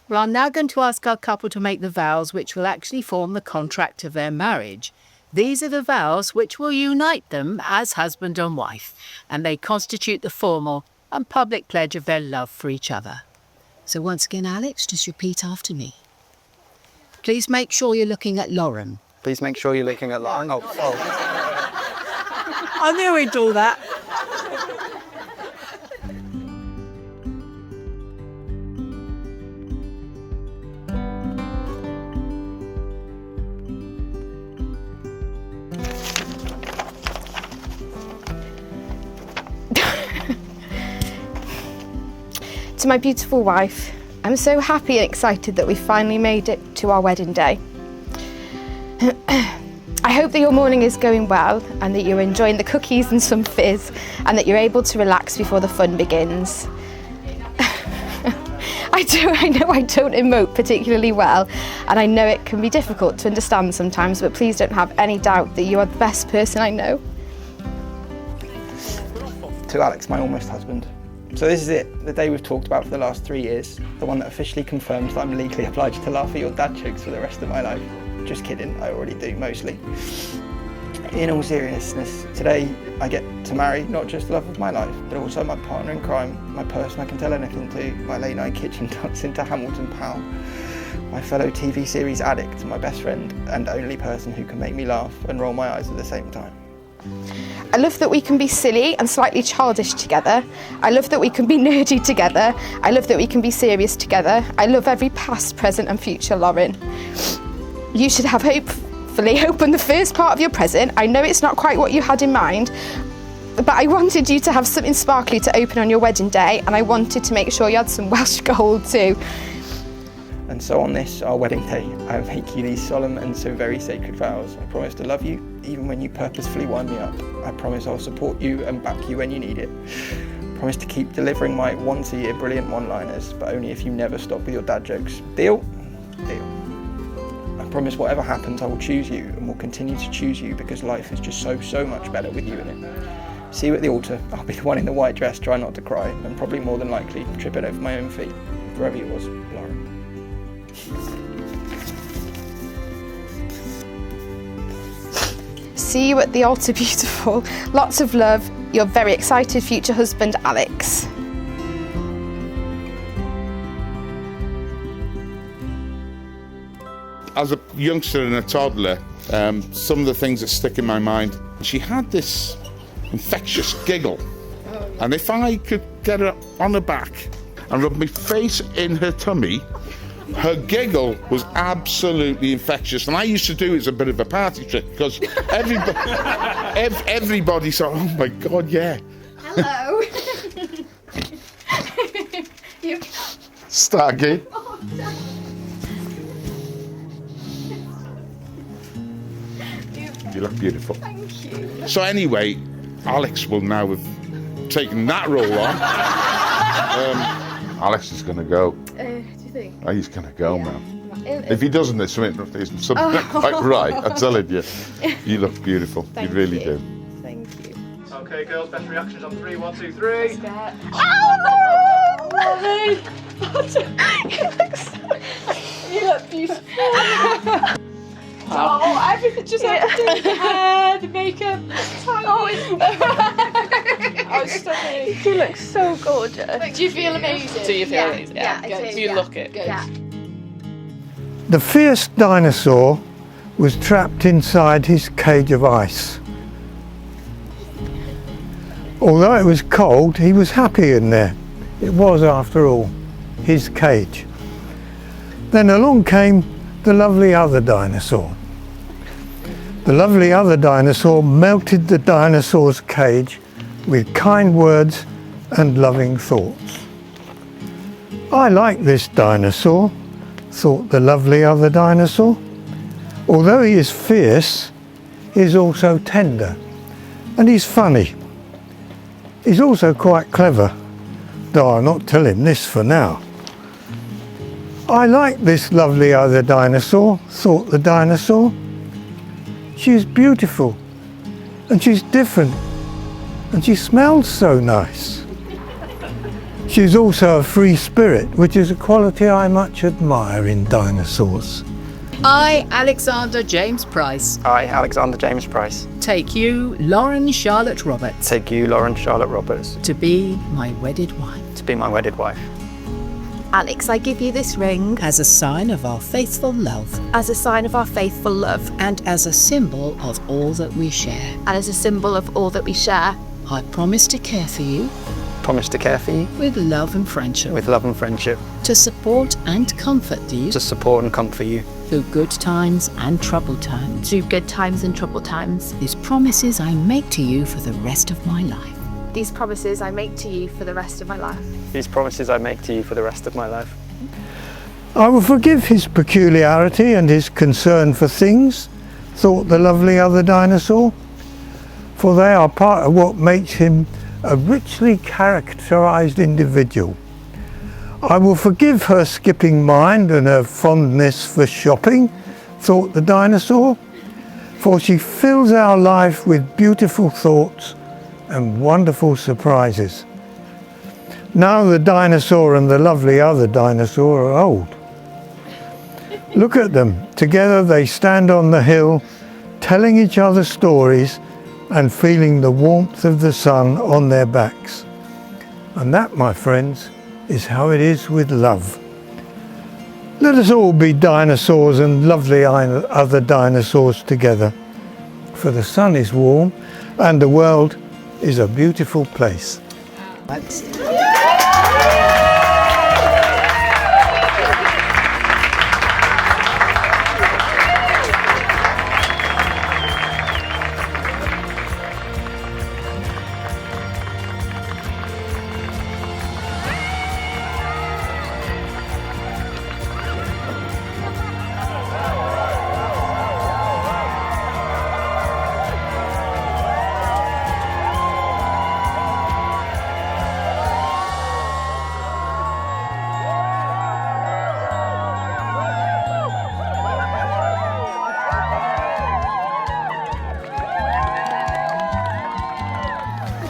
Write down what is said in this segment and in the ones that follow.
Well, I'm now going to ask our couple to make the vows which will actually form the contract of their marriage. These are the vows which will unite them as husband and wife, and they constitute the formal and public pledge of their love for each other. So once again, Alex, just repeat after me. Please make sure you're looking at Lauren. Please make sure you're looking at Lauren. Oh. I knew he'd do that. To my beautiful wife, I'm so happy and excited that we finally made it to our wedding day. I hope that your morning is going well and that you're enjoying the cookies and some fizz and that you're able to relax before the fun begins. I know I don't emote particularly well, and I know it can be difficult to understand sometimes, but please don't have any doubt that you are the best person I know. To Alex, my almost husband. So this is it, the day we've talked about for the last 3 years, the one that officially confirms that I'm legally obliged to laugh at your dad jokes for the rest of my life. Just kidding, I already do, mostly. In all seriousness, today I get to marry not just the love of my life, but also my partner in crime, my person I can tell anything to, my late night kitchen tucks into Hamilton pal, my fellow TV series addict, my best friend and only person who can make me laugh and roll my eyes at the same time. I love that we can be silly and slightly childish together. I love that we can be nerdy together. I love that we can be serious together. I love every past, present and future Lauren. You should have hopefully opened the first part of your present. I know it's not quite what you had in mind, but I wanted you to have something sparkly to open on your wedding day, and I wanted to make sure you had some Welsh gold too. And so on this, our wedding day, I make you these solemn and so very sacred vows. I promise to love you, even when you purposefully wind me up. I promise I'll support you and back you when you need it. I promise to keep delivering my once-a-year brilliant one-liners, but only if you never stop with your dad jokes. Deal? Deal. I promise whatever happens, I will choose you and will continue to choose you because life is just so much better with you in it. See you at the altar. I'll be the one in the white dress, trying not to cry, and probably more than likely tripping over my own feet. Forever yours, Lauren. See you at the altar, beautiful. Lots of love, your very excited future husband, Alex. As a youngster and a toddler, some of the things that stick in my mind, she had this infectious giggle. And if I could get her on her back and rub my face in her tummy, her giggle was absolutely infectious, and I used to do it as a bit of a party trick because everybody said, "Oh my God, yeah." Hello. Staggy. Oh, no. You look beautiful. Thank you. So anyway, Alex will now have taken that role on. Alex is going to go. Do you think? Oh, he's going to go, Yeah. man. If he doesn't, there's something not quite right. I'm telling you. You look beautiful. Thank you really you. do. Thank you. Okay, girls, best reactions on 3, 1, 2, 3. You look beautiful. Oh, everything, just everything. The hair, the makeup. Oh, it's stunning. You look so gorgeous. Do you feel amazing? Do you feel amazing? Yeah, I Good. do, You yeah. look it. Good. Yeah. The fierce dinosaur was trapped inside his cage of ice. Although it was cold, he was happy in there. It was, after all, his cage. Then along came the lovely other dinosaur. The lovely other dinosaur melted the dinosaur's cage with kind words and loving thoughts. I like this dinosaur, thought the lovely other dinosaur. Although he is fierce, he is also tender, and he's funny. He's also quite clever, though I'll not tell him this for now. I like this lovely other dinosaur, thought the dinosaur. She's beautiful, and she's different, and she smells so nice. She's also a free spirit, which is a quality I much admire in dinosaurs. I, Alexander James Price, I, Alexander James Price, take you, Lauren Charlotte Roberts, take you, Lauren Charlotte Roberts, to be my wedded wife. to be my wedded wife. Alex, I give you this ring As a sign of our faithful love, as a sign of our faithful love and as a symbol of all that we share. and as a symbol of all that we share. I promise to care for you Promise to care for you with love and friendship, with love and friendship, to support and comfort you to support and comfort you through good times and troubled times. Through good times and troubled times. These promises I make to you for the rest of my life. These promises I make to you for the rest of my life. These promises I make to you for the rest of my life. I will forgive his peculiarity and his concern for things, thought the lovely other dinosaur, for they are part of what makes him a richly characterized individual. I will forgive her skipping mind and her fondness for shopping, thought the dinosaur, for she fills our life with beautiful thoughts and wonderful surprises. Now the dinosaur and the lovely other dinosaur are old. Look at them. Together they stand on the hill, telling each other stories and feeling the warmth of the sun on their backs. And that, my friends, is how it is with love. Let us all be dinosaurs and lovely other dinosaurs together, for the sun is warm and the world is a beautiful place.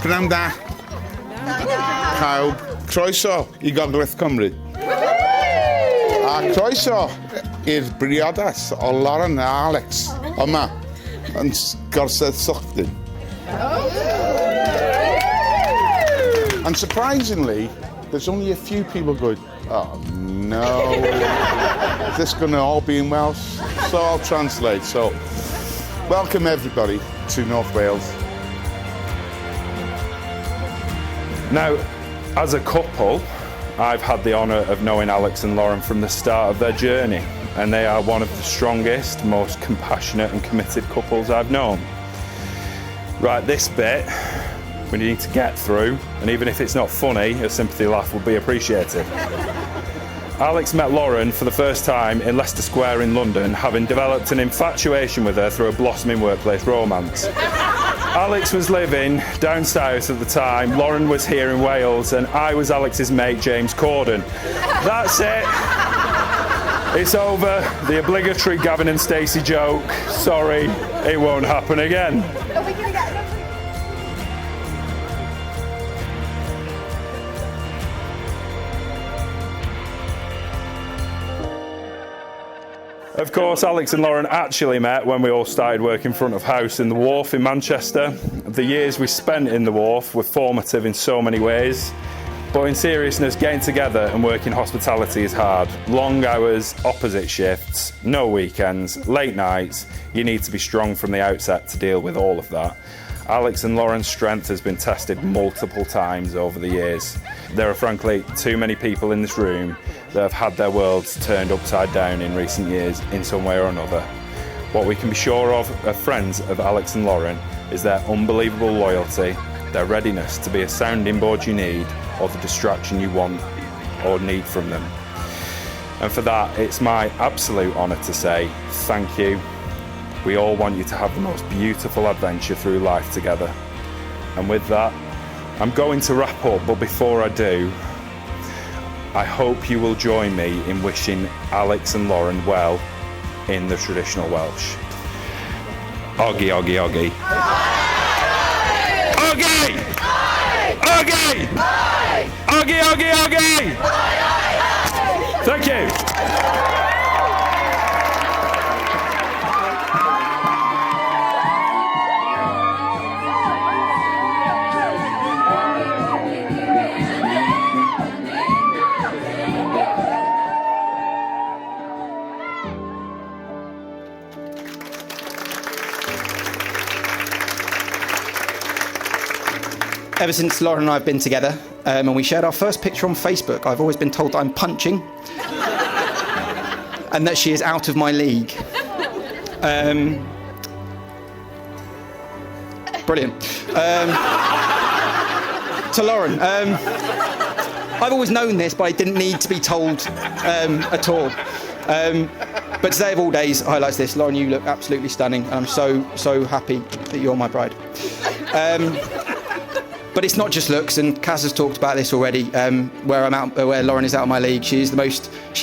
Grandad. Pawb, croeso I Gogledd Cymru. A croeso i'r briodas o Lauren a Alex yma yn gorsedd Soughton. And surprisingly, there's only a few people going, oh no, is this going to all be in Welsh? So I'll translate. So, welcome everybody to North Wales. Now, as a couple, I've had the honour of knowing Alex and Lauren from the start of their journey, and they are one of the strongest, most compassionate and committed couples I've known. Right, this bit we need to get through, and even if it's not funny, a sympathy laugh would be appreciated. Alex met Lauren for the first time in Leicester Square in London, having developed an infatuation with her through a blossoming workplace romance. Alex was living down south at the time, Lauren was here in Wales, and I was Alex's mate, James Corden. That's it. It's over. The obligatory Gavin and Stacey joke. Sorry, it won't happen again. Of course, Alex and Lauren actually met when we all started working front of house in the Wharf in Manchester. The years we spent in the Wharf were formative in so many ways. But in seriousness, getting together and working hospitality is hard. Long hours, opposite shifts, no weekends, late nights. You need to be strong from the outset to deal with all of that. Alex and Lauren's strength has been tested multiple times over the years. There are frankly too many people in this room that have had their worlds turned upside down in recent years in some way or another. What we can be sure of as friends of Alex and Lauren is their unbelievable loyalty, their readiness to be a sounding board you need or the distraction you want or need from them. And for that, it's my absolute honour to say thank you. We all want you to have the most beautiful adventure through life together. And with that, I'm going to wrap up, but before I do, I hope you will join me in wishing Alex and Lauren well in the traditional Welsh. Oggy, oggy, oggy. Oggy! Oggy! Oggy, oggy, oggy! Thank you. Ever since Lauren and I have been together, and we shared our first picture on Facebook, I've always been told that I'm punching and that she is out of my league. Brilliant. To Lauren, I've always known this, but I didn't need to be told at all. But today of all days highlights this. Lauren, you look absolutely stunning, and I'm so happy that you're my bride. But it's not just looks, and Kaz has talked about this already. Where Lauren is out of my league, she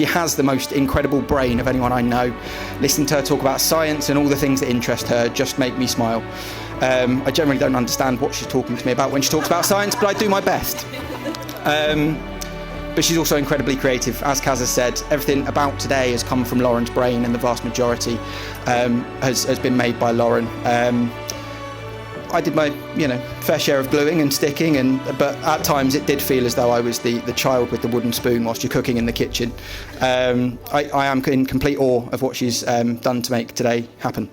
has the most incredible brain of anyone I know. Listening to her talk about science and all the things that interest her just make me smile. I generally don't understand what she's talking to me about when she talks about science, but I do my best. But she's also incredibly creative. As Kaz has said, everything about today has come from Lauren's brain, and the vast majority has been made by Lauren. I did my, fair share of gluing and sticking, but at times it did feel as though I was the child with the wooden spoon whilst you're cooking in the kitchen. I am in complete awe of what she's done to make today happen.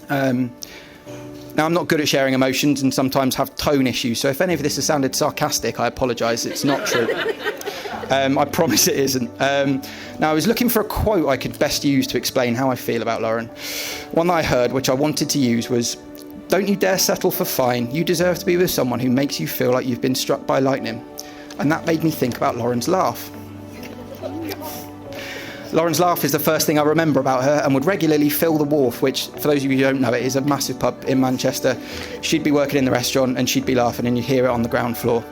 Now, I'm not good at sharing emotions and sometimes have tone issues, so if any of this has sounded sarcastic, I apologise. It's not true. I promise it isn't. Now, I was looking for a quote I could best use to explain how I feel about Lauren. One that I heard, which I wanted to use, was, "Don't you dare settle for fine. You deserve to be with someone who makes you feel like you've been struck by lightning." And that made me think about Lauren's laugh. Lauren's laugh is the first thing I remember about her, and would regularly fill the Wharf, which, for those of you who don't know, it is a massive pub in Manchester. She'd be working in the restaurant and she'd be laughing, and you'd hear it on the ground floor.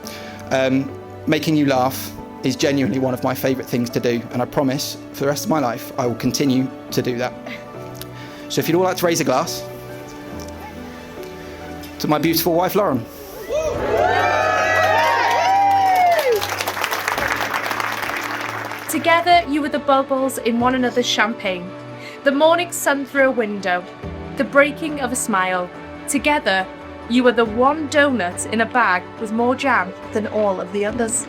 Making you laugh is genuinely one of my favourite things to do, and I promise for the rest of my life I will continue to do that. So if you'd all like to raise a glass to my beautiful wife, Lauren. Together, you were the bubbles in one another's champagne, the morning sun through a window, the breaking of a smile. Together, you were the one donut in a bag with more jam than all of the others.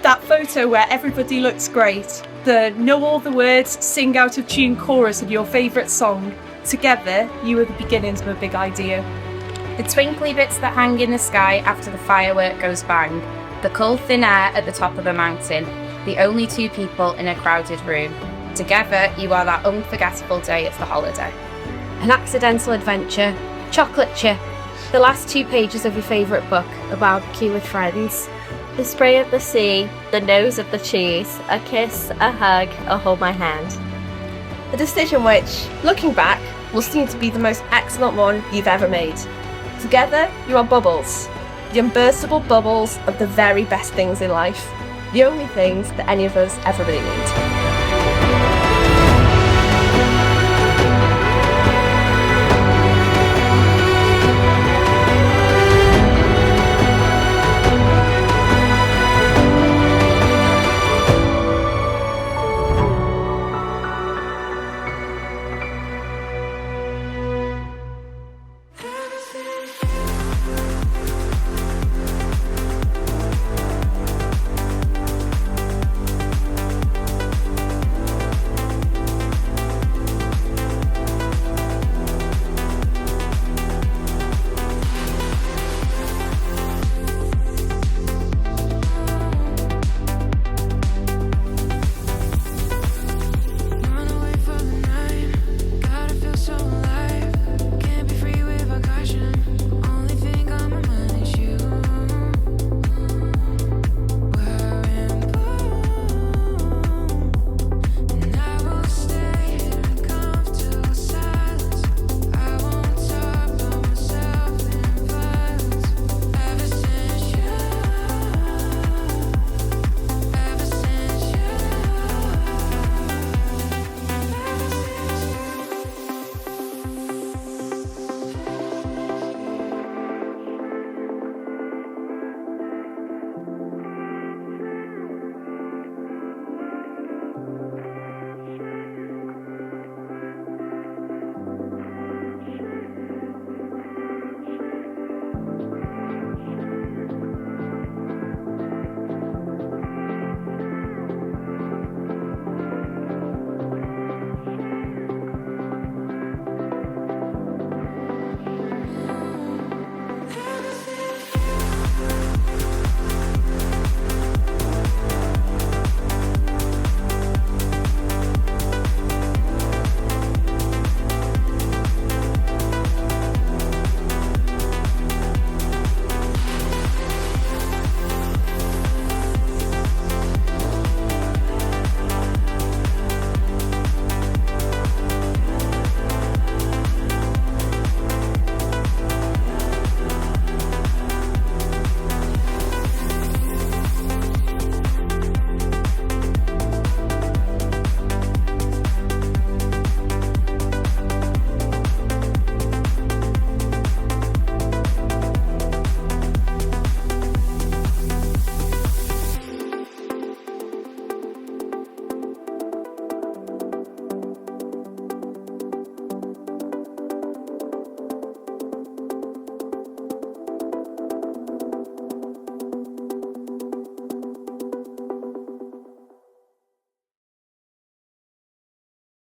That photo where everybody looks great, the know all the words, sing out of tune chorus of your favourite song. Together, you were the beginnings of a big idea. The twinkly bits that hang in the sky after the firework goes bang. The cold thin air at the top of a mountain. The only two people in a crowded room. Together, you are that unforgettable day of the holiday. An accidental adventure. Chocolate chip. The last 2 pages of your favourite book, A Barbecue with Friends. The spray of the sea. The nose of the cheese. A kiss, a hug, a hold my hand. A decision which, looking back, will seem to be the most excellent one you've ever made. Together, you are bubbles. The unburstable bubbles of the very best things in life. The only things that any of us ever really need.